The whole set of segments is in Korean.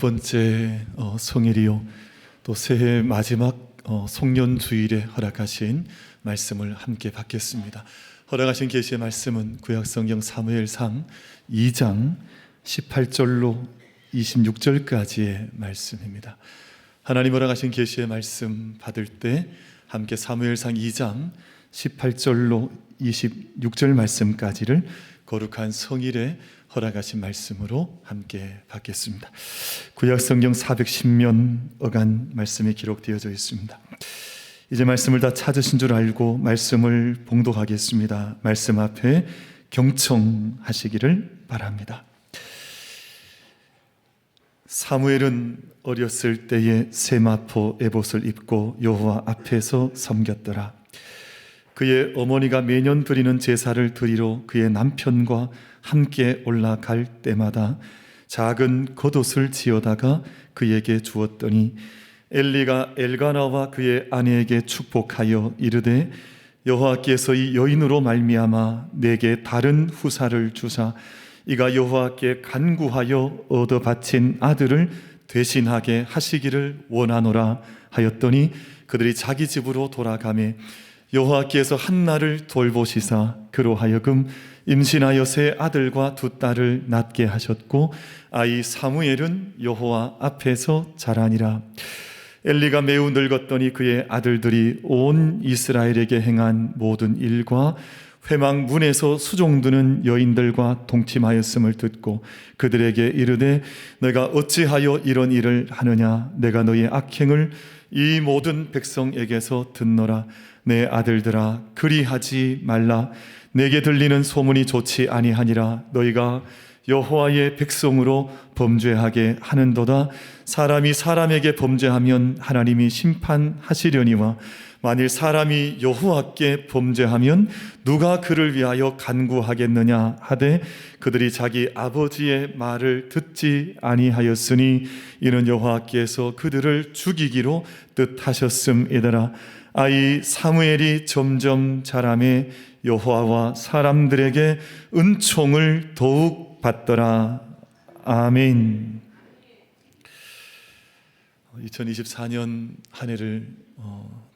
번째 성일이요, 또 새해 마지막 송년주일에 허락하신 말씀을 함께 받겠습니다. 허락하신 계시의 말씀은 구약성경 사무엘상 2장 18절로 26절까지의 말씀입니다. 하나님 허락하신 계시의 말씀 받을 때 함께 사무엘상 2장 18절로 26절 말씀까지를 거룩한 성일에 허락하신 말씀으로 함께 받겠습니다. 구약성경 410면 어간 말씀이 기록되어져 있습니다. 이제 말씀을 다 찾으신 줄 알고 말씀을 봉독하겠습니다. 말씀 앞에 경청하시기를 바랍니다. 사무엘은 어렸을 때에 세마포 에봇을 입고 여호와 앞에서 섬겼더라. 그의 어머니가 매년 드리는 제사를 드리러 그의 남편과 함께 올라갈 때마다 작은 겉옷을 지어다가 그에게 주었더니 엘리가 엘가나와 그의 아내에게 축복하여 이르되 여호와께서 이 여인으로 말미암아 내게 다른 후사를 주사 이가 여호와께 간구하여 얻어 바친 아들을 대신하게 하시기를 원하노라 하였더니 그들이 자기 집으로 돌아가매 여호와께서 한나를 돌보시사 그로 하여금 임신하여 세 아들과 두 딸을 낳게 하셨고 아이 사무엘은 여호와 앞에서 자라니라. 엘리가 매우 늙었더니 그의 아들들이 온 이스라엘에게 행한 모든 일과 회막 문에서 수종드는 여인들과 동침하였음을 듣고 그들에게 이르되 내가 어찌하여 이런 일을 하느냐. 내가 너의 악행을 이 모든 백성에게서 듣노라. 내 아들들아 그리하지 말라. 내게 들리는 소문이 좋지 아니하니라. 너희가 여호와의 백성으로 범죄하게 하는도다. 사람이 사람에게 범죄하면 하나님이 심판하시려니와 만일 사람이 여호와께 범죄하면 누가 그를 위하여 간구하겠느냐 하되 그들이 자기 아버지의 말을 듣지 아니하였으니 이는 여호와께서 그들을 죽이기로 뜻하셨음이더라. 아이 사무엘이 점점 자라매 여호와와 사람들에게 은총을 더욱 받더라. 아멘. 2024년 한 해를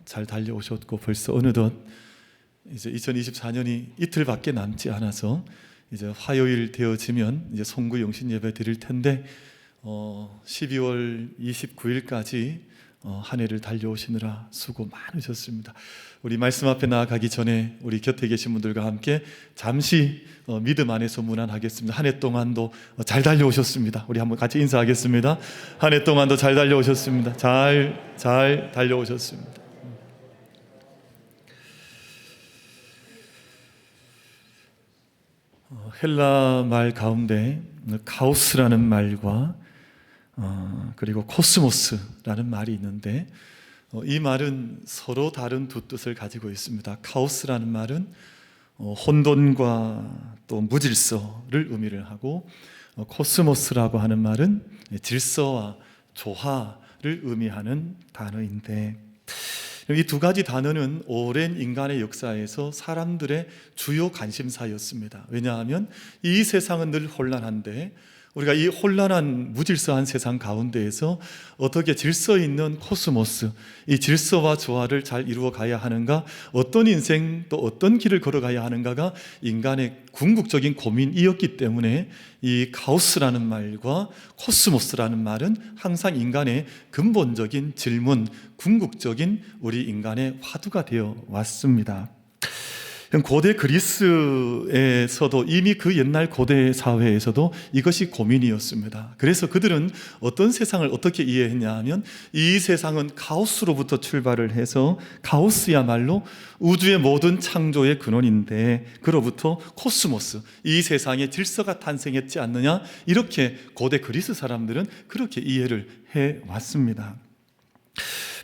잘 달려오셨고 벌써 어느덧 이제 2024년이 이틀밖에 남지 않아서 이제 화요일 되어지면 이제 송구 영신 예배 드릴 텐데 12월 29일까지 한 해를 달려오시느라 수고 많으셨습니다. 우리 말씀 앞에 나아가기 전에 우리 곁에 계신 분들과 함께 잠시 믿음 안에서 문안하겠습니다. 한 해 동안도 잘 달려오셨습니다. 우리 한번 같이 인사하겠습니다. 한 해 동안도 잘 달려오셨습니다. 잘 달려오셨습니다. 헬라 말 가운데 카오스라는 말과 그리고 코스모스라는 말이 있는데 이 말은 서로 다른 두 뜻을 가지고 있습니다. 카오스라는 말은 혼돈과 또 무질서를 의미를 하고 코스모스라고 하는 말은 질서와 조화를 의미하는 단어인데 이 두 가지 단어는 오랜 인간의 역사에서 사람들의 주요 관심사였습니다. 왜냐하면 이 세상은 늘 혼란한데 우리가 이 혼란한 무질서한 세상 가운데에서 어떻게 질서 있는 코스모스, 이 질서와 조화를 잘 이루어 가야 하는가, 어떤 인생 또 어떤 길을 걸어가야 하는가가 인간의 궁극적인 고민이었기 때문에 이 카오스라는 말과 코스모스라는 말은 항상 인간의 근본적인 질문, 궁극적인 우리 인간의 화두가 되어 왔습니다. 고대 그리스에서도 이미 그 옛날 고대 사회에서도 이것이 고민이었습니다. 그래서 그들은 어떤 세상을 어떻게 이해했냐 하면 이 세상은 카오스로부터 출발을 해서 카오스야말로 우주의 모든 창조의 근원인데 그로부터 코스모스, 이 세상에 질서가 탄생했지 않느냐, 이렇게 고대 그리스 사람들은 그렇게 이해를 해왔습니다.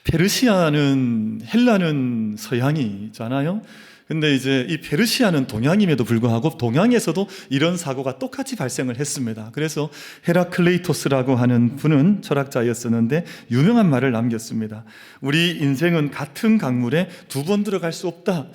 페르시아는, 헬라는 서양이잖아요. 근데 이제 이 페르시아는 동양임에도 불구하고 동양에서도 이런 사고가 똑같이 발생을 했습니다. 그래서 헤라클레이토스라고 하는 분은 철학자였었는데 유명한 말을 남겼습니다. 우리 인생은 같은 강물에 두 번 들어갈 수 없다.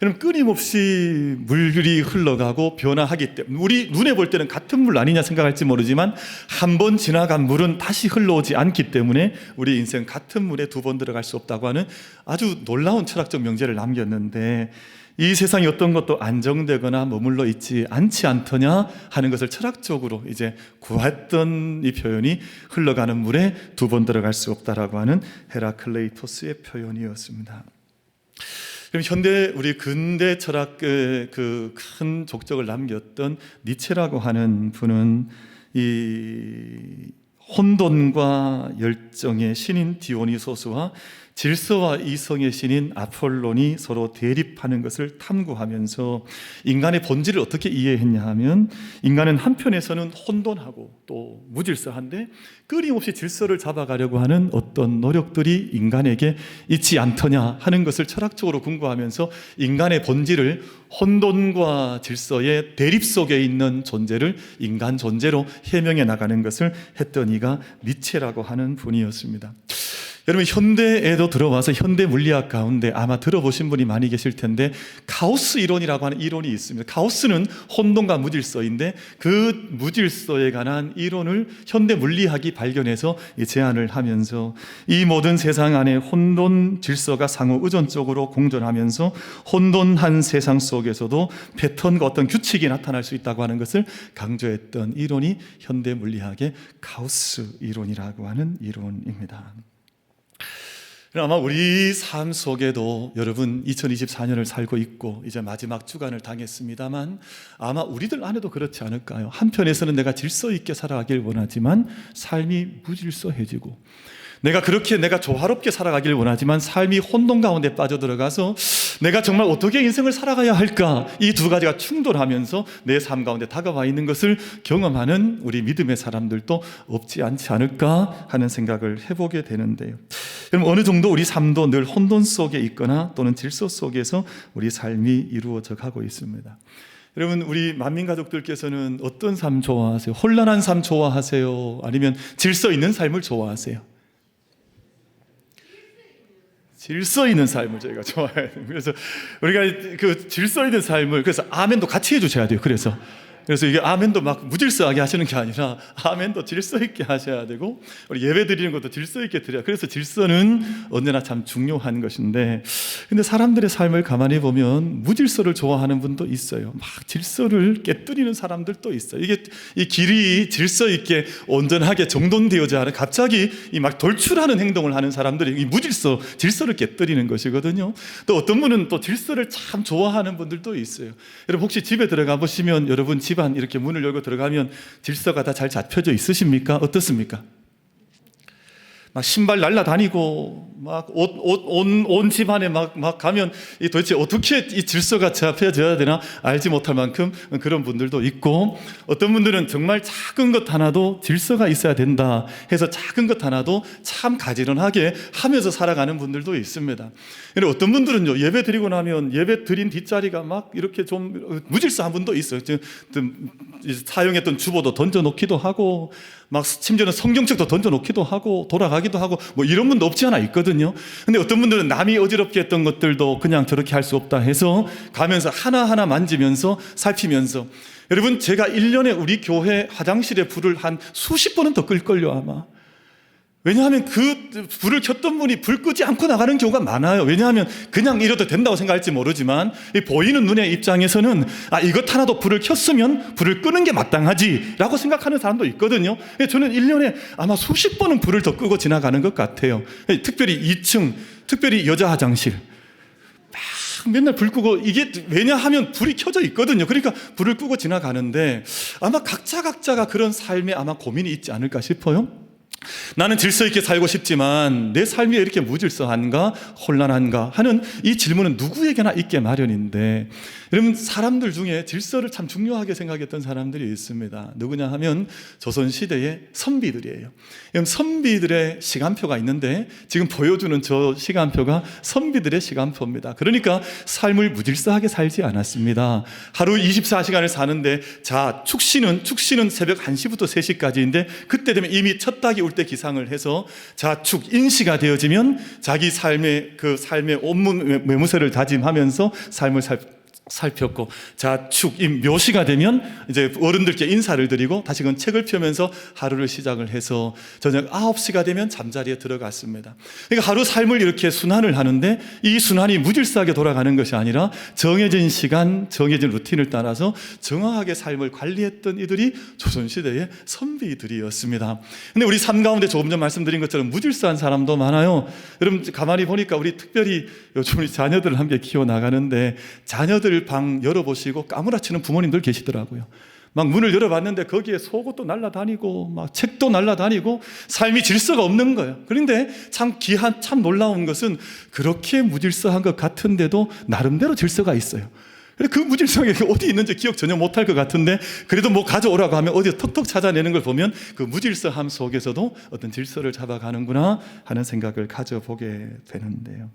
여러분, 끊임없이 물이 흘러가고 변화하기 때문에 우리 눈에 볼 때는 같은 물 아니냐 생각할지 모르지만 한 번 지나간 물은 다시 흘러오지 않기 때문에 우리 인생 같은 물에 두 번 들어갈 수 없다고 하는 아주 놀라운 철학적 명제를 남겼는데, 이 세상이 어떤 것도 안정되거나 머물러 있지 않지 않더냐 하는 것을 철학적으로 이제 구했던 이 표현이 흘러가는 물에 두 번 들어갈 수 없다라고 하는 헤라클레이토스의 표현이었습니다. 그럼 현대 우리 근대 철학의 그 큰 족적을 남겼던 니체라고 하는 분은 이 혼돈과 열정의 신인 디오니소스와 질서와 이성의 신인 아폴론이 서로 대립하는 것을 탐구하면서 인간의 본질을 어떻게 이해했냐 하면, 인간은 한편에서는 혼돈하고 또 무질서한데 끊임없이 질서를 잡아가려고 하는 어떤 노력들이 인간에게 있지 않더냐 하는 것을 철학적으로 궁구하면서 인간의 본질을 혼돈과 질서의 대립 속에 있는 존재를 인간 존재로 해명해 나가는 것을 했던 이가 니체라고 하는 분이었습니다. 여러분, 현대에도 들어와서 현대 물리학 가운데 아마 들어보신 분이 많이 계실 텐데, 카오스 이론이라고 하는 이론이 있습니다. 카오스는 혼돈과 무질서인데 그 무질서에 관한 이론을 현대 물리학이 발견해서 제안을 하면서 이 모든 세상 안에 혼돈, 질서가 상호 의존적으로 공존하면서 혼돈한 세상 속에서도 패턴과 어떤 규칙이 나타날 수 있다고 하는 것을 강조했던 이론이 현대 물리학의 카오스 이론이라고 하는 이론입니다. 아마 우리 삶 속에도 여러분 2024년을 살고 있고 이제 마지막 주간을 당했습니다만, 아마 우리들 안에도 그렇지 않을까요? 한편에서는 내가 질서 있게 살아가길 원하지만 삶이 무질서해지고, 내가 조화롭게 살아가길 원하지만 삶이 혼돈 가운데 빠져들어가서 내가 정말 어떻게 인생을 살아가야 할까, 이 두 가지가 충돌하면서 내 삶 가운데 다가와 있는 것을 경험하는 우리 믿음의 사람들도 없지 않지 않을까 하는 생각을 해보게 되는데요. 그럼 어느 정도 우리 삶도 늘 혼돈 속에 있거나 또는 질서 속에서 우리 삶이 이루어져 가고 있습니다. 여러분, 우리 만민가족들께서는 어떤 삶 좋아하세요? 혼란한 삶 좋아하세요? 아니면 질서 있는 삶을 좋아하세요? 질서 있는 삶을 저희가 좋아해요. 그래서 우리가 그 질서 있는 삶을, 그래서 아멘도 같이 해주셔야 돼요. 그래서 이게 아멘도 막 무질서하게 하시는 게 아니라 아멘도 질서 있게 하셔야 되고, 우리 예배 드리는 것도 질서 있게 드려야. 그래서 질서는 언제나 참 중요한 것인데, 근데 사람들의 삶을 가만히 보면 무질서를 좋아하는 분도 있어요. 막 질서를 깨뜨리는 사람들도 있어요. 이게 이 길이 질서 있게 온전하게 정돈되어져 하는, 갑자기 이 막 돌출하는 행동을 하는 사람들이 이 질서를 깨뜨리는 것이거든요. 또 어떤 분은 또 질서를 참 좋아하는 분들도 있어요. 여러분, 혹시 집에 들어가 보시면 여러분 집안 이렇게 문을 열고 들어가면 질서가 다 잘 잡혀져 있으십니까? 어떻습니까? 막 신발 날라다니고 막 온 집안에 막 가면 도대체 어떻게 이 질서가 잡혀져야 되나 알지 못할 만큼 그런 분들도 있고, 어떤 분들은 정말 작은 것 하나도 질서가 있어야 된다 해서 작은 것 하나도 참 가지런하게 하면서 살아가는 분들도 있습니다. 어떤 분들은요, 예배 드리고 나면 예배 드린 뒷자리가 막 이렇게 좀 무질서한 분도 있어요. 사용했던 주보도 던져놓기도 하고, 막 심지어는 성경책도 던져놓기도 하고 돌아가기도 하고, 뭐 이런 분도 없지 않아 있거든요. 근데 어떤 분들은 남이 어지럽게 했던 것들도 그냥 저렇게 할 수 없다 해서 가면서 하나하나 만지면서 살피면서, 여러분, 제가 1년에 우리 교회 화장실에 불을 한 수십 번은 더 끌걸요 아마. 왜냐하면 그 불을 켰던 분이 불 끄지 않고 나가는 경우가 많아요. 왜냐하면 그냥 이래도 된다고 생각할지 모르지만 보이는 눈의 입장에서는 이것 하나도 불을 켰으면 불을 끄는 게 마땅하지라고 생각하는 사람도 있거든요. 저는 1년에 아마 수십 번은 불을 더 끄고 지나가는 것 같아요. 특별히 2층, 특별히 여자 화장실 막 맨날 불 끄고, 이게 왜냐하면 불이 켜져 있거든요. 그러니까 불을 끄고 지나가는데, 아마 각자가 그런 삶에 아마 고민이 있지 않을까 싶어요. 나는 질서 있게 살고 싶지만 내 삶이 왜 이렇게 무질서한가, 혼란한가 하는 이 질문은 누구에게나 있게 마련인데, 여러분, 사람들 중에 질서를 참 중요하게 생각했던 사람들이 있습니다. 누구냐 하면 조선시대의 선비들이에요. 선비들의 시간표가 있는데, 지금 보여주는 저 시간표가 선비들의 시간표입니다. 그러니까 삶을 무질서하게 살지 않았습니다. 하루 24시간을 사는데, 축시는 새벽 1시부터 3시까지인데, 그때 되면 이미 첫 닭이 올 때 기상 예상을 해서 자축 인시가 되어지면 자기 삶의 온몸 매무새를 다짐하면서 삶을 살폈고, 자축임 묘시가 되면 이제 어른들께 인사를 드리고 다시금 책을 펴면서 하루를 시작을 해서 저녁 9시가 되면 잠자리에 들어갔습니다. 그러니까 하루 삶을 이렇게 순환을 하는데, 이 순환이 무질서하게 돌아가는 것이 아니라 정해진 시간, 정해진 루틴을 따라서 정확하게 삶을 관리했던 이들이 조선시대의 선비들이었습니다. 근데 우리 삶 가운데 조금 전 말씀드린 것처럼 무질서한 사람도 많아요. 여러분 가만히 보니까 우리 특별히 요즘 우리 자녀들을 함께 키워나가는데, 자녀들 방 열어보시고 까무라치는 부모님들 계시더라고요. 막 문을 열어봤는데 거기에 속옷도 날라다니고 막 책도 날라다니고 삶이 질서가 없는 거예요. 그런데 참 놀라운 것은 그렇게 무질서한 것 같은데도 나름대로 질서가 있어요. 그 무질서한 게 어디 있는지 기억 전혀 못할 것 같은데, 그래도 뭐 가져오라고 하면 어디서 턱턱 찾아내는 걸 보면 그 무질서함 속에서도 어떤 질서를 잡아가는구나 하는 생각을 가져보게 되는데요.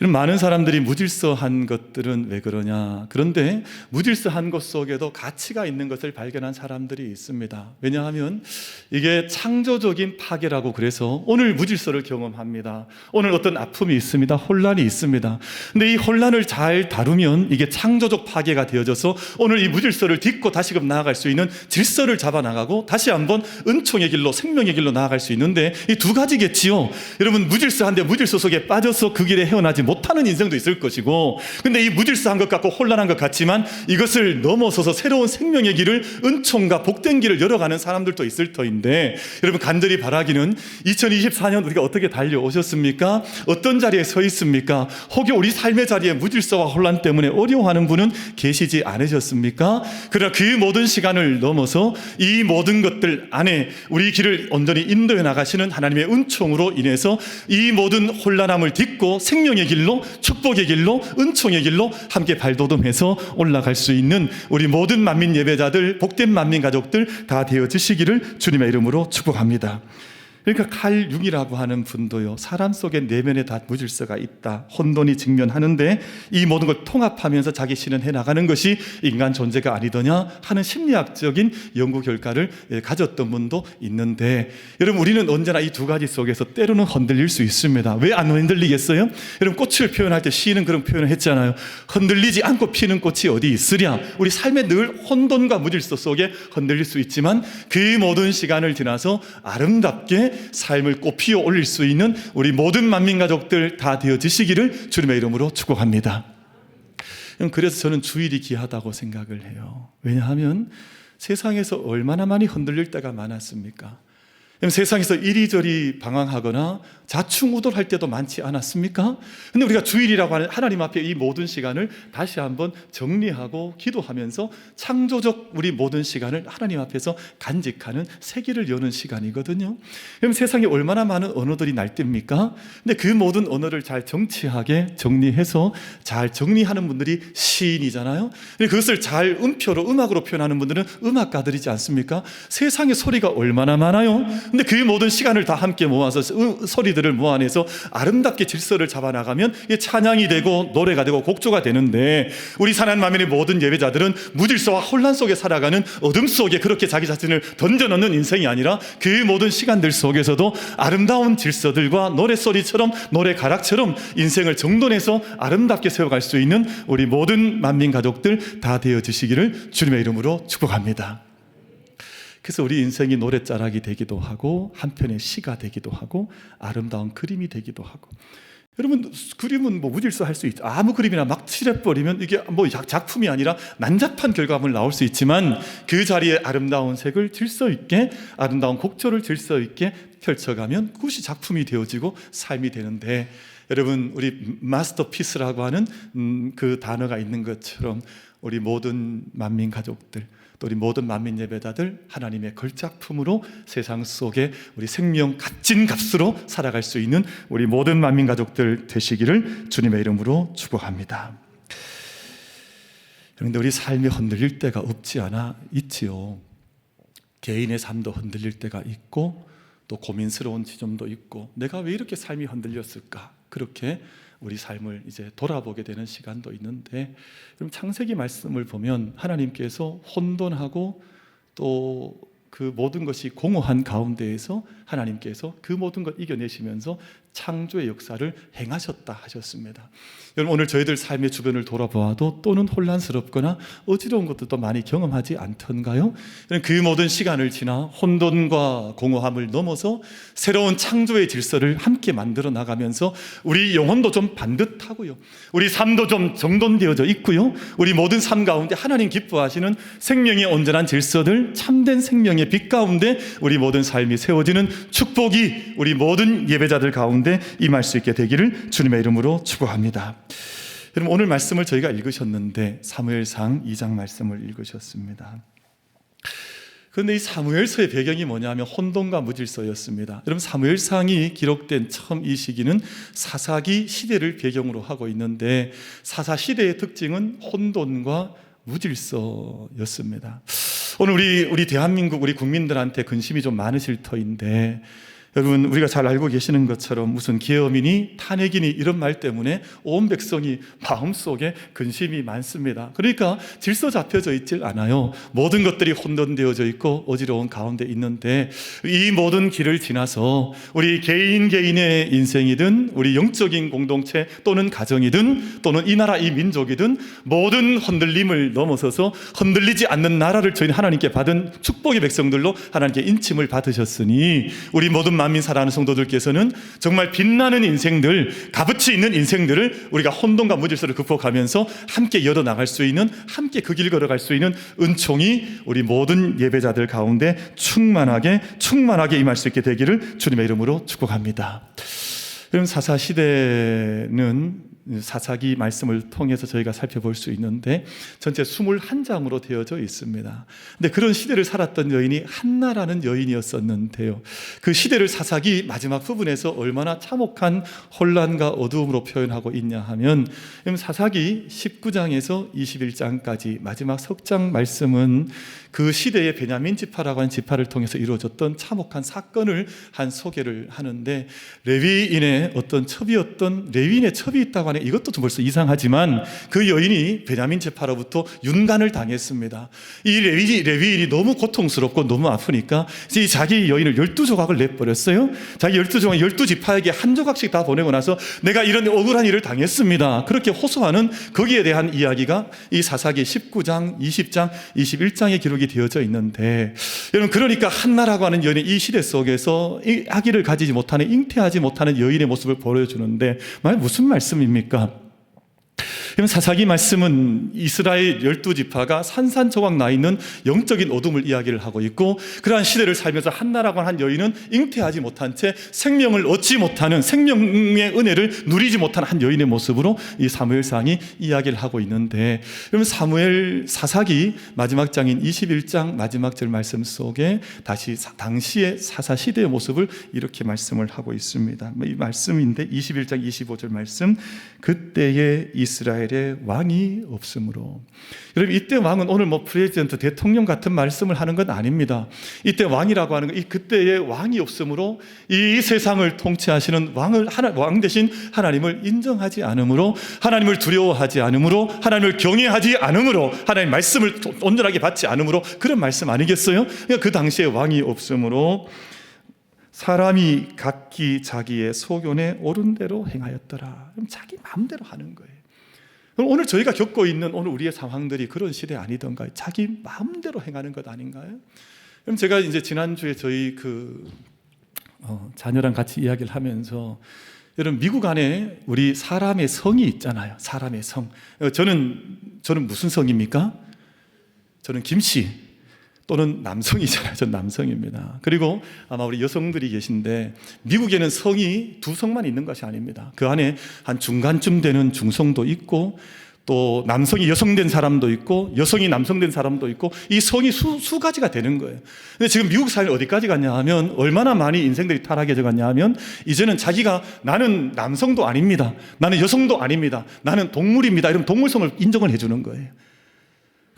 많은 사람들이 무질서한 것들은 왜 그러냐? 그런데 무질서한 것 속에도 가치가 있는 것을 발견한 사람들이 있습니다. 왜냐하면 이게 창조적인 파괴라고, 그래서 오늘 무질서를 경험합니다. 오늘 어떤 아픔이 있습니다. 혼란이 있습니다. 근데 이 혼란을 잘 다루면 이게 창조적 파괴가 되어져서 오늘 이 무질서를 딛고 다시금 나아갈 수 있는 질서를 잡아나가고 다시 한번 은총의 길로, 생명의 길로 나아갈 수 있는데, 이 두 가지겠지요. 여러분, 무질서한데 무질서 속에 빠져서 그 길에 헤어나지 못하는 인생도 있을 것이고, 근데 이 무질서한 것 같고 혼란한 것 같지만 이것을 넘어서서 새로운 생명의 길을, 은총과 복된 길을 열어가는 사람들도 있을 터인데, 여러분 간절히 바라기는 2024년 우리가 어떻게 달려오셨습니까? 어떤 자리에 서 있습니까? 혹여 우리 삶의 자리에 무질서와 혼란 때문에 어려워하는 분은 계시지 않으셨습니까? 그러나 그 모든 시간을 넘어서 이 모든 것들 안에 우리 길을 온전히 인도해 나가시는 하나님의 은총으로 인해서 이 모든 혼란함을 딛고 생명의 길로, 축복의 길로, 은총의 길로 함께 발돋움해서 올라갈 수 있는 우리 모든 만민 예배자들, 복된 만민 가족들 다 되어지시기를 주님의 이름으로 축복합니다. 그러니까 칼 융이라고 하는 분도요, 사람 속에 내면에 다 무질서가 있다, 혼돈이 직면하는데 이 모든 걸 통합하면서 자기 실현해 나가는 것이 인간 존재가 아니더냐 하는 심리학적인 연구 결과를 가졌던 분도 있는데, 여러분 우리는 언제나 이 두 가지 속에서 때로는 흔들릴 수 있습니다. 왜 안 흔들리겠어요? 여러분 꽃을 표현할 때 시인은 그런 표현을 했잖아요. 흔들리지 않고 피는 꽃이 어디 있으랴. 우리 삶에 늘 혼돈과 무질서 속에 흔들릴 수 있지만 그 모든 시간을 지나서 아름답게 삶을 꽃피워 올릴 수 있는 우리 모든 만민 가족들 다 되어지시기를 주님의 이름으로 축복합니다. 그래서 저는 주일이 귀하다고 생각을 해요. 왜냐하면 세상에서 얼마나 많이 흔들릴 때가 많았습니까? 세상에서 이리저리 방황하거나 자충우돌할 때도 많지 않았습니까? 근데 우리가 주일이라고 하는 하나님 앞에 이 모든 시간을 다시 한번 정리하고 기도하면서 창조적 우리 모든 시간을 하나님 앞에서 간직하는 세기를 여는 시간이거든요. 그럼 세상에 얼마나 많은 언어들이 날뛰입니까? 근데 그 모든 언어를 잘 정치하게 정리해서 잘 정리하는 분들이 시인이잖아요. 그것을 잘 음표로, 음악으로 표현하는 분들은 음악가들이지 않습니까? 세상에 소리가 얼마나 많아요. 근데 그 모든 시간을 다 함께 모아서 소리들을 모아내서 아름답게 질서를 잡아나가면 이게 찬양이 되고 노래가 되고 곡조가 되는데, 우리 사랑하는 만민의 모든 예배자들은 무질서와 혼란 속에 살아가는 어둠 속에 그렇게 자기 자신을 던져넣는 인생이 아니라 그 모든 시간들 속에서도 아름다운 질서들과 노래소리처럼, 노래가락처럼 인생을 정돈해서 아름답게 세워갈 수 있는 우리 모든 만민 가족들 다 되어지시기를 주님의 이름으로 축복합니다. 그래서 우리 인생이 노랫자락이 되기도 하고 한편의 시가 되기도 하고 아름다운 그림이 되기도 하고, 여러분 그림은 뭐 무질서할 수 있죠. 아무 그림이나 막 칠해버리면 이게 뭐 작품이 아니라 난잡한 결과물 나올 수 있지만, 그 자리에 아름다운 색을 질서 있게, 아름다운 곡조를 질서 있게 펼쳐가면 그것이 작품이 되어지고 삶이 되는데, 여러분 우리 마스터피스라고 하는 그 단어가 있는 것처럼 우리 모든 만민 가족들, 또 우리 모든 만민 예배자들 하나님의 걸작품으로 세상 속에 우리 생명 값진 값으로 살아갈 수 있는 우리 모든 만민 가족들 되시기를 주님의 이름으로 축복합니다. 그런데 우리 삶이 흔들릴 때가 없지 않아 있지요. 개인의 삶도 흔들릴 때가 있고 또 고민스러운 지점도 있고, 내가 왜 이렇게 삶이 흔들렸을까? 그렇게 우리 삶을 이제 돌아보게 되는 시간도 있는데, 그럼 창세기 말씀을 보면 하나님께서 혼돈하고 또 그 모든 것이 공허한 가운데에서 하나님께서 그 모든 걸 이겨내시면서 창조의 역사를 행하셨다 하셨습니다. 여러분, 오늘 저희들 삶의 주변을 돌아보아도 또는 혼란스럽거나 어지러운 것들도 많이 경험하지 않던가요? 그 모든 시간을 지나 혼돈과 공허함을 넘어서 새로운 창조의 질서를 함께 만들어 나가면서 우리 영혼도 좀 반듯하고요, 우리 삶도 좀 정돈되어져 있고요, 우리 모든 삶 가운데 하나님 기뻐하시는 생명의 온전한 질서들, 참된 생명의 빛 가운데 우리 모든 삶이 세워지는 축복이 우리 모든 예배자들 가운데 임할 수 있게 되기를 주님의 이름으로 축복합니다. 여러분, 오늘 말씀을 저희가 읽으셨는데 사무엘상 2장 말씀을 읽으셨습니다. 그런데 이 사무엘서의 배경이 뭐냐면 혼돈과 무질서였습니다. 여러분, 사무엘상이 기록된 처음 이 시기는 사사기 시대를 배경으로 하고 있는데 사사 시대의 특징은 혼돈과 무질서였습니다. 오늘 우리 대한민국 우리 국민들한테 근심이 좀 많으실 터인데, 여러분, 우리가 잘 알고 계시는 것처럼 무슨 계엄이니 탄핵이니 이런 말 때문에 온 백성이 마음속에 근심이 많습니다. 그러니까 질서 잡혀져 있질 않아요. 모든 것들이 혼돈되어져 있고 어지러운 가운데 있는데, 이 모든 길을 지나서 우리 개인의 인생이든 우리 영적인 공동체 또는 가정이든 또는 이 나라 이 민족이든 모든 흔들림을 넘어서서 흔들리지 않는 나라를 저희 하나님께 받은 축복의 백성들로 하나님께 인침을 받으셨으니 우리 모든 만민 사랑하는 성도들께서는 정말 빛나는 인생들, 값어치 있는 인생들을 우리가 혼돈과 무질서를 극복하면서 함께 열어나갈 수 있는, 함께 그 길 걸어갈 수 있는 은총이 우리 모든 예배자들 가운데 충만하게 임할 수 있게 되기를 주님의 이름으로 축복합니다. 여러분, 사사시대는 사사기 말씀을 통해서 저희가 살펴볼 수 있는데 전체 21장으로 되어져 있습니다. 근데 그런 시대를 살았던 여인이 한나라는 여인이었었는데요, 그 시대를 사사기 마지막 부분에서 얼마나 참혹한 혼란과 어두움으로 표현하고 있냐 하면, 사사기 19장에서 21장까지 마지막 석장 말씀은 그 시대의 베냐민 지파라고 하는 지파를 통해서 이루어졌던 참혹한 사건을 한 소개를 하는데, 레위인의 어떤 첩이었던, 레위인의 첩이 있다고 하는, 이것도 좀 벌써 이상하지만 그 여인이 베냐민 지파로부터 윤간을 당했습니다. 이 레위인이 너무 고통스럽고 너무 아프니까 자기 여인을 12조각을 내버렸어요. 자기 12조각 12지파에게 한 조각씩 다 보내고 나서 내가 이런 억울한 일을 당했습니다, 그렇게 호소하는 거기에 대한 이야기가 이 사사기 19장, 20장, 21장에 기록이 되어져 있는데, 여러분, 그러니까 한나라고 하는 여인이 이 시대 속에서 아기를 가지지 못하는, 잉태하지 못하는 여인의 모습을 보여주는데 무슨 말씀입니까? 사사기 말씀은 이스라엘 12지파가 산산조각 나 있는 영적인 어둠을 이야기를 하고 있고, 그러한 시대를 살면서 한나라고 한 여인은 잉태하지 못한 채 생명을 얻지 못하는, 생명의 은혜를 누리지 못한 한 여인의 모습으로 이 사무엘상이 이야기를 하고 있는데, 그러면 사무엘 사사기 마지막 장인 21장 마지막 절 말씀 속에 다시 당시의 사사 시대의 모습을 이렇게 말씀을 하고 있습니다. 이 말씀인데 21장 25절 말씀, 그때의 이스라엘의 왕이 없으므로. 여러분, 이때 왕은 오늘 프레지던트 대통령 같은 말씀을 하는 건 아닙니다. 이때 왕이라고 하는 건 이 그때의 왕이 없으므로, 이 세상을 통치하시는 왕 대신 하나님을 인정하지 않으므로, 하나님을 두려워하지 않으므로, 하나님을 경외하지 않으므로, 하나님 말씀을 온전하게 받지 않으므로, 그런 말씀 아니겠어요? 그러니까 그 당시에 왕이 없으므로 사람이 각기 자기의 소견에 옳은 대로 행하였더라. 그럼 자기 마음대로 하는 거예요. 그럼 오늘 저희가 겪고 있는 오늘 우리의 상황들이 그런 시대 아니던가요? 자기 마음대로 행하는 것 아닌가요? 그럼 제가 이제 지난주에 저희 자녀랑 같이 이야기를 하면서, 여러분, 미국 안에 우리 사람의 성이 있잖아요. 사람의 성. 저는 무슨 성입니까? 저는 김씨 또는 남성이잖아요. 전 남성입니다. 그리고 아마 우리 여성들이 계신데, 미국에는 성이 두 성만 있는 것이 아닙니다. 그 안에 한 중간쯤 되는 중성도 있고, 또 남성이 여성된 사람도 있고, 여성이 남성된 사람도 있고, 이 성이 수 가지가 되는 거예요. 근데 지금 미국 사회는 어디까지 갔냐 하면, 얼마나 많이 인생들이 타락해져 갔냐 하면, 이제는 자기가 나는 남성도 아닙니다, 나는 여성도 아닙니다, 나는 동물입니다, 이런 동물성을 인정을 해주는 거예요.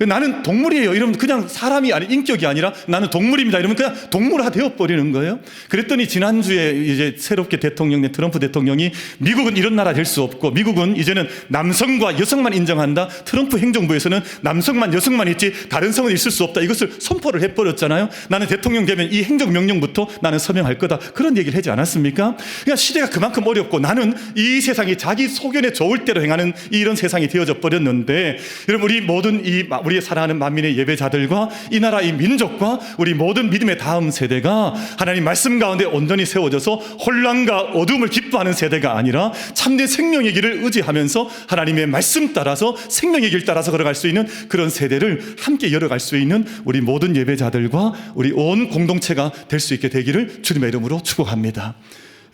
나는 동물이에요 이러면 그냥 사람이 아닌 인격이 아니라 나는 동물입니다 이러면 그냥 동물화 되어 버리는 거예요. 그랬더니 지난주에 이제 새롭게 트럼프 대통령이 미국은 이런 나라 될 수 없고 미국은 이제는 남성과 여성만 인정한다. 트럼프 행정부에서는 남성만 여성만 있지 다른 성은 있을 수 없다. 이것을 선포를 해버렸잖아요. 나는 대통령 되면 이 행정명령부터 나는 서명할 거다. 그런 얘기를 하지 않았습니까? 그러니까 시대가 그만큼 어렵고 나는 이 세상이 자기 소견에 좋을 대로 행하는 이런 세상이 되어져 버렸는데 여러분 우리 모든 우리 사랑하는 만민의 예배자들과 이 나라 이 민족과 우리 모든 믿음의 다음 세대가 하나님 말씀 가운데 온전히 세워져서 혼란과 어둠을 기뻐하는 세대가 아니라 참된 생명의 길을 의지하면서 하나님의 말씀 따라서 생명의 길 따라서 걸어갈 수 있는 그런 세대를 함께 열어갈 수 있는 우리 모든 예배자들과 우리 온 공동체가 될 수 있게 되기를 주님의 이름으로 축복합니다.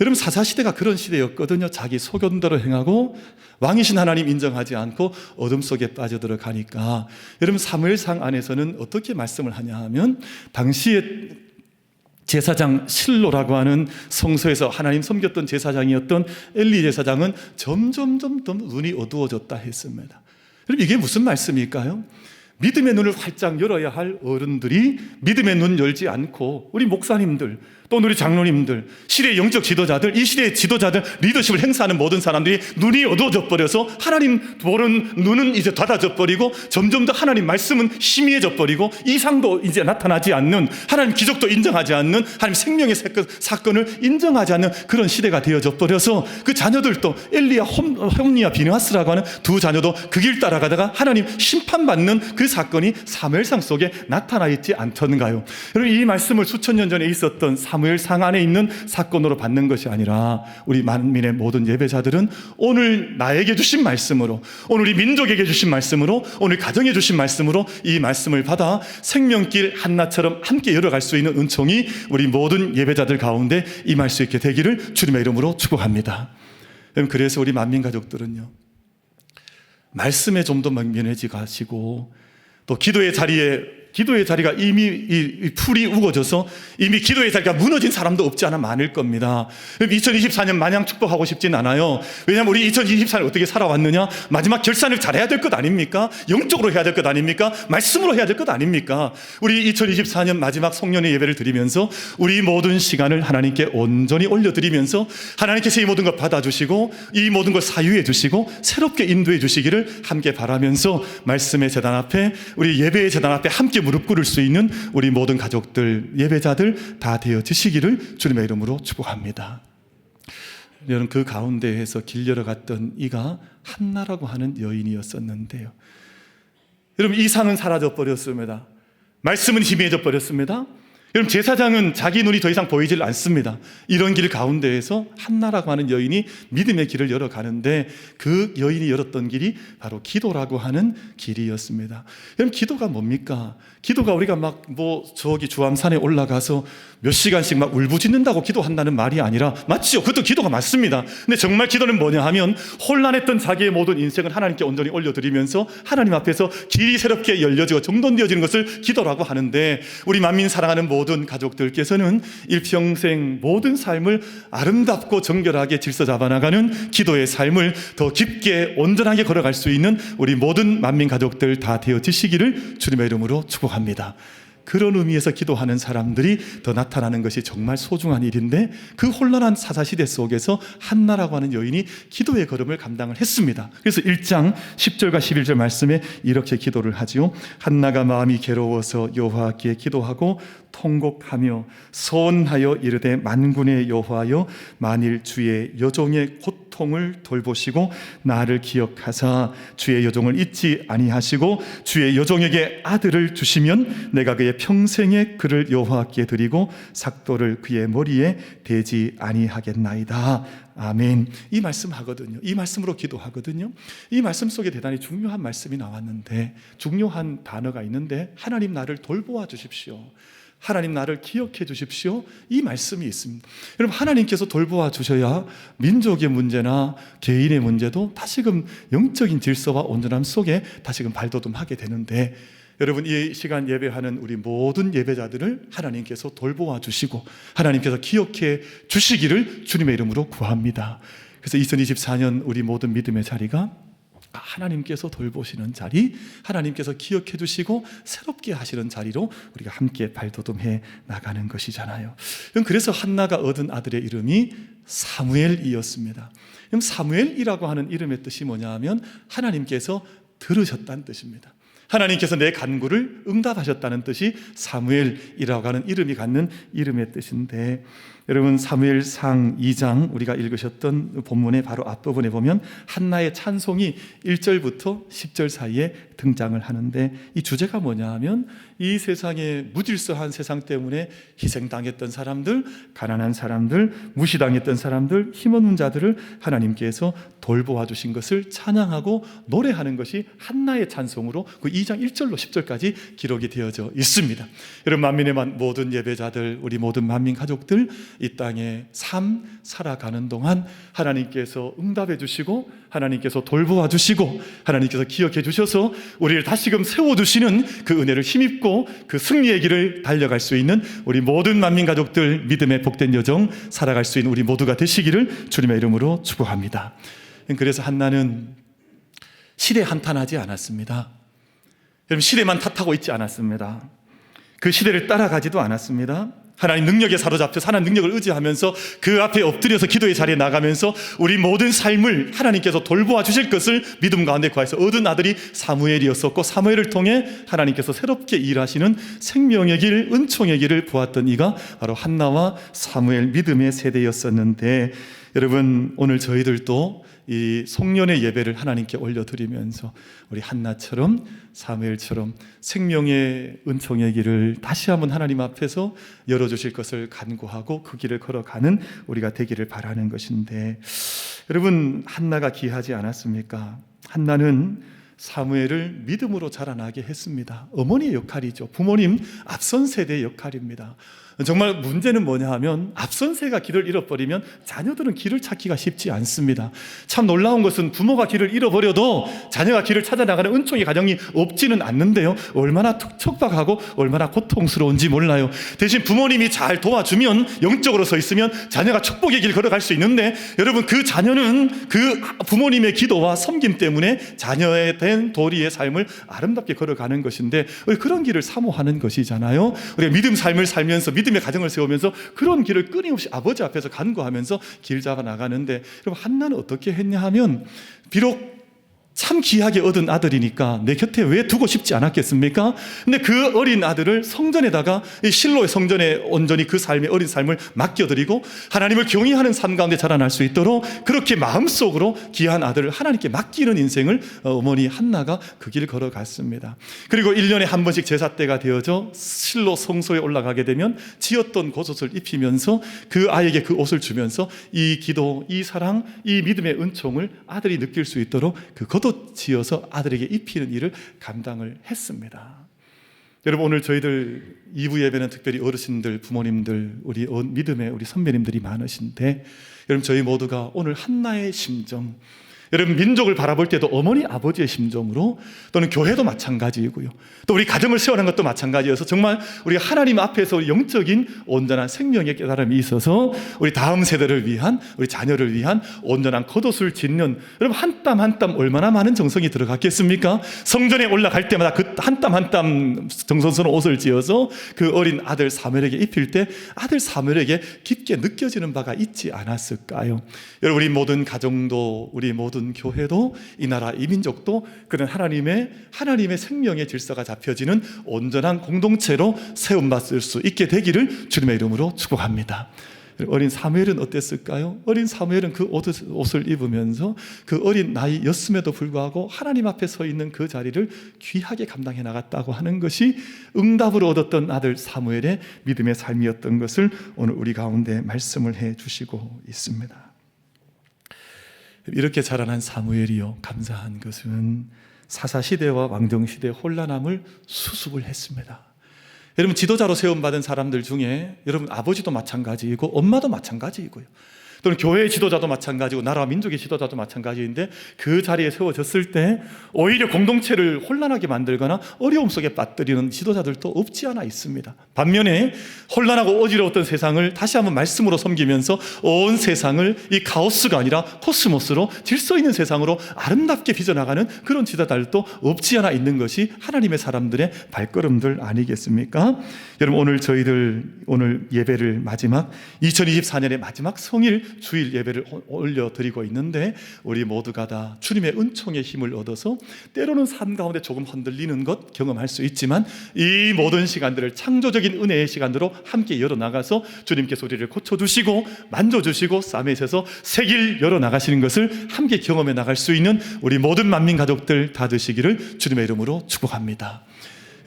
여러분 사사시대가 그런 시대였거든요. 자기 소견대로 행하고 왕이신 하나님 인정하지 않고 어둠 속에 빠져들어가니까 여러분 사무엘상 안에서는 어떻게 말씀을 하냐 하면 당시에 제사장 실로라고 하는 성소에서 하나님 섬겼던 제사장이었던 엘리 제사장은 점점 눈이 어두워졌다 했습니다. 여러분 이게 무슨 말씀일까요? 믿음의 눈을 활짝 열어야 할 어른들이 믿음의 눈 열지 않고 우리 목사님들 또 우리 장로님들 시대의 영적 지도자들 이 시대의 지도자들 리더십을 행사하는 모든 사람들이 눈이 어두워져 버려서 하나님 보는 눈은 이제 닫아져 버리고 점점 더 하나님 말씀은 희미해져 버리고 이상도 이제 나타나지 않는 하나님 기적도 인정하지 않는 하나님 생명의 사건을 인정하지 않는 그런 시대가 되어져 버려서 그 자녀들도 엘리야 홈니와 비느하스라고 하는 두 자녀도 그 길 따라가다가 하나님 심판받는 그 사건이 사무엘상 속에 나타나 있지 않던가요? 여러분 이 말씀을 수천 년 전에 있었던 사무엘상 안에 있는 사건으로 받는 것이 아니라 우리 만민의 모든 예배자들은 오늘 나에게 주신 말씀으로 오늘 이 민족에게 주신 말씀으로 오늘 가정에 주신 말씀으로 이 말씀을 받아 생명길 한나처럼 함께 열어갈 수 있는 은총이 우리 모든 예배자들 가운데 임할 수 있게 되기를 주님의 이름으로 축복합니다. 그래서 우리 만민 가족들은요 말씀에 좀 더 면해지 가시고 또 기도의 자리가 이미 이 풀이 우거져서 이미 기도의 자리가 무너진 사람도 없지 않아 많을 겁니다. 2024년 마냥 축복하고 싶진 않아요. 왜냐하면 우리 2024년 어떻게 살아왔느냐? 마지막 결산을 잘해야 될 것 아닙니까? 영적으로 해야 될 것 아닙니까? 말씀으로 해야 될 것 아닙니까? 우리 2024년 마지막 송년회 예배를 드리면서 우리 모든 시간을 하나님께 온전히 올려드리면서 하나님께서 이 모든 것 받아주시고 이 모든 걸 사유해 주시고 새롭게 인도해 주시기를 함께 바라면서 말씀의 재단 앞에 우리 예배의 재단 앞에 함께 무릎 꿇을 수 있는 우리 모든 가족들, 예배자들 다 되어지시기를 주님의 이름으로 축복합니다. 여러분 그 가운데에서 길 열어갔던 이가 한나라고 하는 여인이었었는데요. 여러분 이 상은 사라져 버렸습니다. 말씀은 희미해져 버렸습니다. 여러분 제사장은 자기 눈이 더 이상 보이질 않습니다. 이런 길 가운데에서 한나라고 하는 여인이 믿음의 길을 열어가는데 그 여인이 열었던 길이 바로 기도라고 하는 길이었습니다. 여러분 기도가 뭡니까? 기도가 우리가 저기 주암산에 올라가서 몇 시간씩 울부짖는다고 기도한다는 말이 아니라 맞죠? 그것도 기도가 맞습니다. 근데 정말 기도는 뭐냐 하면 혼란했던 자기의 모든 인생을 하나님께 온전히 올려드리면서 하나님 앞에서 길이 새롭게 열려지고 정돈되어지는 것을 기도라고 하는데 우리 만민 사랑하는 모든 가족들께서는 일평생 모든 삶을 아름답고 정결하게 질서 잡아나가는 기도의 삶을 더 깊게 온전하게 걸어갈 수 있는 우리 모든 만민 가족들 다 되어지시기를 주님의 이름으로 축복합니다. 그런 의미에서 기도하는 사람들이 더 나타나는 것이 정말 소중한 일인데 그 혼란한 사사시대 속에서 한나라고 하는 여인이 기도의 걸음을 감당을 했습니다. 그래서 1장 10절과 11절 말씀에 이렇게 기도를 하지요. 한나가 마음이 괴로워서 여호와께 기도하고 통곡하며 소원하여 이르되 만군의 여호와여 만일 주의 여종의 고통을 돌보시고 나를 기억하사 주의 여종을 잊지 아니하시고 주의 여종에게 아들을 주시면 내가 그의 평생의 그를 여호와께 드리고 삭도를 그의 머리에 대지 아니하겠나이다. 아멘. 이 말씀 하거든요. 이 말씀으로 기도하거든요. 이 말씀 속에 대단히 중요한 말씀이 나왔는데 중요한 단어가 있는데 하나님 나를 돌보아 주십시오. 하나님 나를 기억해 주십시오. 이 말씀이 있습니다. 여러분 하나님께서 돌보아 주셔야 민족의 문제나 개인의 문제도 다시금 영적인 질서와 온전함 속에 다시금 발돋움하게 되는데 여러분 이 시간 예배하는 우리 모든 예배자들을 하나님께서 돌보아 주시고 하나님께서 기억해 주시기를 주님의 이름으로 구합니다. 그래서 2024년 우리 모든 믿음의 자리가 하나님께서 돌보시는 자리, 하나님께서 기억해 주시고 새롭게 하시는 자리로 우리가 함께 발돋움해 나가는 것이잖아요. 그래서 한나가 얻은 아들의 이름이 사무엘이었습니다. 그럼 사무엘이라고 하는 이름의 뜻이 뭐냐 하면 하나님께서 들으셨다는 뜻입니다. 하나님께서 내 간구를 응답하셨다는 뜻이 사무엘이라고 하는 이름이 갖는 이름의 뜻인데, 여러분 사무엘상 2장 우리가 읽으셨던 본문의 바로 앞부분에 보면 한나의 찬송이 1절부터 10절 사이에 등장을 하는데, 이 주제가 뭐냐 하면 이 세상에 무질서한 세상 때문에 희생당했던 사람들, 가난한 사람들, 무시당했던 사람들, 힘없는 자들을 하나님께서 돌보아 주신 것을 찬양하고 노래하는 것이 한나의 찬송으로 그 2장 1절로 10절까지 기록이 되어져 있습니다. 여러분 만민의 모든 예배자들, 우리 모든 만민 가족들, 이 땅에 삶 살아가는 동안 하나님께서 응답해 주시고 하나님께서 돌보아 주시고 하나님께서 기억해 주셔서 우리를 다시금 세워주시는 그 은혜를 힘입고 그 승리의 길을 달려갈 수 있는 우리 모든 만민 가족들, 믿음의 복된 여정 살아갈 수 있는 우리 모두가 되시기를 주님의 이름으로 축복합니다. 그래서 한나는 시대 한탄하지 않았습니다. 여러분 시대만 탓하고 있지 않았습니다. 그 시대를 따라가지도 않았습니다. 하나님 능력에 사로잡혀서 하나님 능력을 의지하면서 그 앞에 엎드려서 기도의 자리에 나가면서 우리 모든 삶을 하나님께서 돌보아 주실 것을 믿음 가운데 구해서 얻은 아들이 사무엘이었었고, 사무엘을 통해 하나님께서 새롭게 일하시는 생명의 길, 은총의 길을 보았던 이가 바로 한나와 사무엘 믿음의 세대였었는데, 여러분 오늘 저희들도 이 송년의 예배를 하나님께 올려드리면서 우리 한나처럼 사무엘처럼 생명의 은총의 길을 다시 한번 하나님 앞에서 열어주실 것을 간구하고 그 길을 걸어가는 우리가 되기를 바라는 것인데, 여러분 한나가 귀하지 않았습니까? 한나는 사무엘을 믿음으로 자라나게 했습니다. 어머니의 역할이죠. 부모님 앞선 세대의 역할입니다. 정말 문제는 뭐냐 하면 앞선 세가 길을 잃어버리면 자녀들은 길을 찾기가 쉽지 않습니다. 참 놀라운 것은 부모가 길을 잃어버려도 자녀가 길을 찾아나가는 은총의 가정이 없지는 않는데요, 얼마나 척박하고 얼마나 고통스러운지 몰라요. 대신 부모님이 잘 도와주면, 영적으로 서 있으면 자녀가 축복의 길 걸어갈 수 있는데, 여러분 그 자녀는 그 부모님의 기도와 섬김 때문에 자녀에 대한 도리의 삶을 아름답게 걸어가는 것인데, 그런 길을 사모하는 것이잖아요. 우리가 믿음 삶을 살면서 믿음의 가정을 세우면서 그런 길을 끊임없이 아버지 앞에서 간구하면서 길 잡아 나가는데, 여러분 한나는 어떻게 했냐 하면, 비록 참 귀하게 얻은 아들이니까 내 곁에 왜 두고 싶지 않았겠습니까? 근데 그 어린 아들을 성전에다가, 실로의 성전에 온전히 그 삶의 어린 삶을 맡겨드리고 하나님을 경외하는 삶 가운데 자라날 수 있도록 그렇게 마음속으로 귀한 아들을 하나님께 맡기는 인생을 어머니 한나가 그 길을 걸어갔습니다. 그리고 1년에 한 번씩 제사 때가 되어져 실로 성소에 올라가게 되면 지었던 겉옷을 입히면서 그 아이에게 그 옷을 주면서 이 기도, 이 사랑, 이 믿음의 은총을 아들이 느낄 수 있도록 그 겉옷 지어서 아들에게 입히는 일을 감당을 했습니다. 여러분 오늘 저희들 2부 예배는 특별히 어르신들, 부모님들, 우리 믿음의 우리 선배님들이 많으신데, 여러분 저희 모두가 오늘 한나의 심정, 여러분 민족을 바라볼 때도 어머니 아버지의 심정으로, 또는 교회도 마찬가지이고요, 또 우리 가정을 세워가는 것도 마찬가지여서 정말 우리가 하나님 앞에서 영적인 온전한 생명의 깨달음이 있어서 우리 다음 세대를 위한, 우리 자녀를 위한 온전한 겉옷을 짓는, 여러분 한 땀 한 땀 얼마나 많은 정성이 들어갔겠습니까? 성전에 올라갈 때마다 그 한 땀 한 땀 정성스러운 옷을 지어서 그 어린 아들 사무엘에게 입힐 때 아들 사무엘에게 깊게 느껴지는 바가 있지 않았을까요? 여러분 우리 모든 가정도, 우리 모든 교회도, 이 나라 이 민족도 그런 하나님의 생명의 질서가 잡혀지는 온전한 공동체로 세움받을 수 있게 되기를 주님의 이름으로 축복합니다. 어린 사무엘은 어땠을까요? 어린 사무엘은 그 옷을 입으면서 그 어린 나이였음에도 불구하고 하나님 앞에 서 있는 그 자리를 귀하게 감당해 나갔다고 하는 것이 응답으로 얻었던 아들 사무엘의 믿음의 삶이었던 것을 오늘 우리 가운데 말씀을 해 주시고 있습니다. 이렇게 자라난 사무엘이요, 감사한 것은 사사시대와 왕정시대의 혼란함을 수습을 했습니다. 여러분 지도자로 세움받은 사람들 중에 여러분 아버지도 마찬가지이고 엄마도 마찬가지이고요, 또는 교회의 지도자도 마찬가지고 나라와 민족의 지도자도 마찬가지인데 그 자리에 세워졌을 때 오히려 공동체를 혼란하게 만들거나 어려움 속에 빠뜨리는 지도자들도 없지 않아 있습니다. 반면에 혼란하고 어지러웠던 세상을 다시 한번 말씀으로 섬기면서 온 세상을 이 카오스가 아니라 코스모스로 질서 있는 세상으로 아름답게 빚어나가는 그런 지도자들도 없지 않아 있는 것이 하나님의 사람들의 발걸음들 아니겠습니까? 여러분, 오늘 저희들 오늘 예배를 마지막 2024년의 마지막 성일 주일 예배를 올려드리고 있는데 우리 모두가 다 주님의 은총의 힘을 얻어서 때로는 삶 가운데 조금 흔들리는 것 경험할 수 있지만 이 모든 시간들을 창조적인 은혜의 시간으로 함께 열어나가서 주님께서 우리를 고쳐주시고 만져주시고 싸매셔서 새 길 열어나가시는 것을 함께 경험해 나갈 수 있는 우리 모든 만민 가족들 다 되시기를 주님의 이름으로 축복합니다.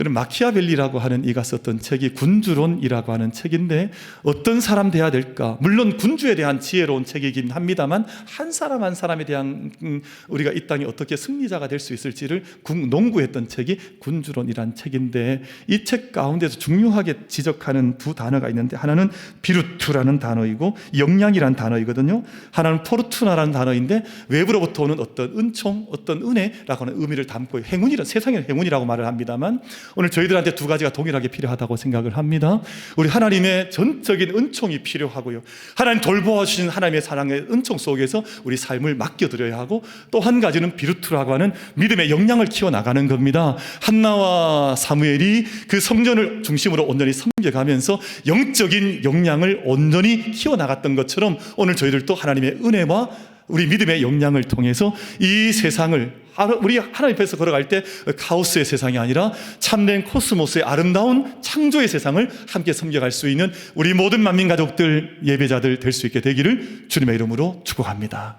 여러분, 마키아벨리라고 하는 이가 썼던 책이 군주론이라고 하는 책인데 어떤 사람 돼야 될까? 물론 군주에 대한 지혜로운 책이긴 합니다만 한 사람 한 사람에 대한 우리가 이 땅에 어떻게 승리자가 될 수 있을지를 농구했던 책이 군주론이란 책인데 이 책 가운데서 중요하게 지적하는 두 단어가 있는데 하나는 비루투라는 단어이고 영양이라는 단어이거든요. 하나는 포르투나라는 단어인데 외부로부터 오는 어떤 은총, 어떤 은혜라고 하는 의미를 담고 행운이란 세상의 행운이라고 말을 합니다만 오늘 저희들한테 두 가지가 동일하게 필요하다고 생각을 합니다. 우리 하나님의 전적인 은총이 필요하고요. 하나님 돌보아 주신 하나님의 사랑의 은총 속에서 우리 삶을 맡겨드려야 하고 또 한 가지는 비루투라고 하는 믿음의 역량을 키워나가는 겁니다. 한나와 사무엘이 그 성전을 중심으로 온전히 섬겨가면서 영적인 역량을 온전히 키워나갔던 것처럼 오늘 저희들도 하나님의 은혜와 우리 믿음의 역량을 통해서 이 세상을 우리 하나님 앞에서 걸어갈 때 카오스의 세상이 아니라 참된 코스모스의 아름다운 창조의 세상을 함께 섬겨갈 수 있는 우리 모든 만민 가족들 예배자들 될 수 있게 되기를 주님의 이름으로 축복합니다.